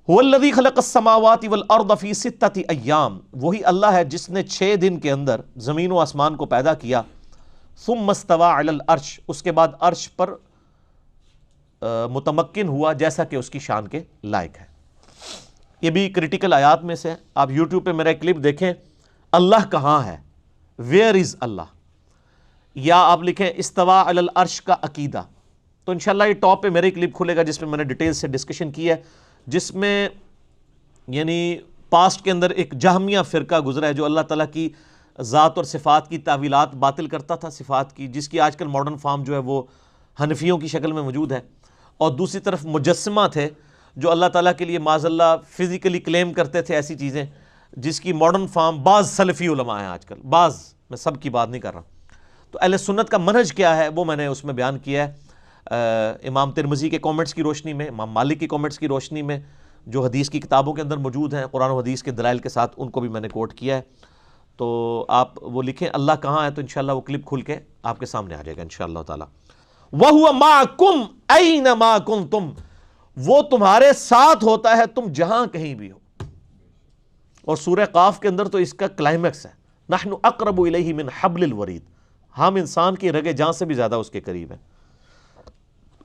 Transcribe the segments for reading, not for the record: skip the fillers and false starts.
هو الذی خلق السماوات والارض فی ستۃ ایام، وہی اللہ ہے جس نے 6 دن کے اندر زمین و آسمان کو پیدا کیا، ثم استوى علی العرش، اس کے بعد عرش پر متمکن ہوا جیسا کہ اس کی شان کے لائق ہے۔ یہ بھی کریٹیکل آیات میں سے، آپ یوٹیوب پہ میرا ایک کلپ دیکھیں، اللہ کہاں ہے، ویئر از اللہ، یا آپ لکھیں استوى علی العرش کا عقیدہ، تو انشاءاللہ یہ ٹاپ پہ میرے کلپ کھلے گا جس میں میں نے ڈیٹیل سے ڈسکشن کی ہے، جس میں یعنی پاسٹ کے اندر ایک جہمیہ فرقہ گزرا ہے جو اللہ تعالیٰ کی ذات اور صفات کی تعویلات باطل کرتا تھا، صفات کی، جس کی آج کل ماڈرن فارم جو ہے وہ حنفیوں کی شکل میں موجود ہے، اور دوسری طرف مجسمہ تھے جو اللہ تعالیٰ کے لیے معاذ اللہ فزیکلی کلیم کرتے تھے ایسی چیزیں، جس کی ماڈرن فارم بعض سلفی علماء ہیں آج کل، بعض، میں سب کی بات نہیں کر رہا۔ تو اہل سنت کا منہج کیا ہے وہ میں نے اس میں بیان کیا ہے، امام ترمذی کے کامنٹس کی روشنی میں، امام مالک کی کامنٹس کی روشنی میں، جو حدیث کی کتابوں کے اندر موجود ہیں قرآن و حدیث کے دلائل کے ساتھ، ان کو بھی میں نے کوٹ کیا ہے۔ تو آپ وہ لکھیں اللہ کہاں ہے، تو انشاءاللہ وہ کلپ کھل کے آپ کے سامنے آ جائے گا انشاءاللہ تعالی۔ وَهُوَ مَعَكُمْ أَيْنَمَا كُنْتُمْ، وہ تمہارے ساتھ ہوتا ہے تم جہاں کہیں بھی ہو۔ اور سورہ قاف کے اندر تو اس کا کلائمیکس ہے، نحن اقرب الیہ من حبل الورید، ہم انسان کی رگ جان سے بھی زیادہ اس کے قریب ہیں۔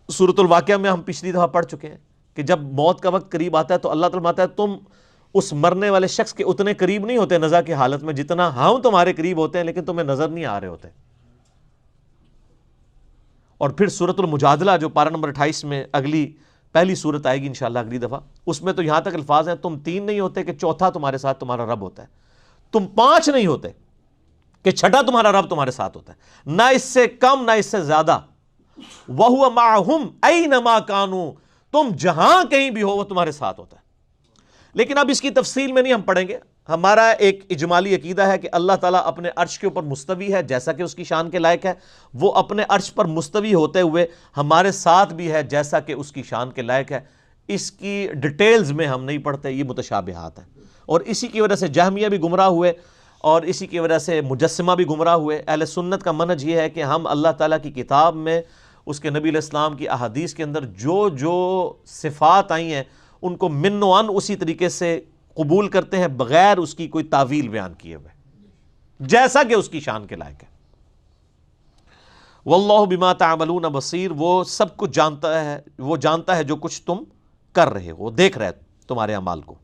سورۃ الواقعہ میں ہم پچھلی دفعہ پڑھ چکے ہیں کہ جب موت کا وقت قریب آتا ہے تو اللہ تعالیٰ فرماتا ہے تم اس مرنے والے شخص کے اتنے قریب نہیں ہوتے نزا کی حالت میں جتنا ہم تمہارے قریب ہوتے ہیں، لیکن تمہیں نظر نہیں آ رہے ہوتے۔ اور پھر سورۃ المجادلہ جو پارہ نمبر 28 میں اگلی پہلی سورت آئے گی انشاءاللہ اگلی دفعہ، اس میں تو یہاں تک الفاظ ہیں تم 3 نہیں ہوتے کہ چوتھا تمہارے ساتھ تمہارا رب ہوتا ہے، تم 5 نہیں ہوتے کہ چھٹا تمہارا رب تمہارے ساتھ ہوتا ہے، نہ اس سے کم نہ اس سے زیادہ۔ وَهُوَ مَعَهُمْ أَيْنَمَا كَانُوا، تم جہاں کہیں بھی ہو وہ تمہارے ساتھ ہوتا ہے۔ لیکن اب اس کی تفصیل میں نہیں ہم پڑھیں گے، ہمارا ایک اجمالی عقیدہ ہے کہ اللہ تعالیٰ اپنے عرش کے اوپر مستوی ہے جیسا کہ اس کی شان کے لائق ہے، وہ اپنے عرش پر مستوی ہوتے ہوئے ہمارے ساتھ بھی ہے جیسا کہ اس کی شان کے لائق ہے۔ اس کی ڈیٹیلز میں ہم نہیں پڑھتے، یہ متشابہات ہیں، اور اسی کی وجہ سے جہمیہ بھی گمراہ ہوئے اور اسی کی وجہ سے مجسمہ بھی گمراہ ہوئے۔ اہل سنت کا منہج یہ ہے کہ ہم اللہ تعالیٰ کی کتاب میں، اس کے نبی علیہ السلام کی احادیث کے اندر جو جو صفات آئی ہیں ان کو من و عن اسی طریقے سے قبول کرتے ہیں بغیر اس کی کوئی تعویل بیان کیے ہوئے، جیسا کہ اس کی شان کے لائق ہے۔ واللہ بما تعملون بصیر، وہ سب کچھ جانتا ہے، وہ جانتا ہے جو کچھ تم کر رہے ہو، دیکھ رہے تمہارے اعمال کو۔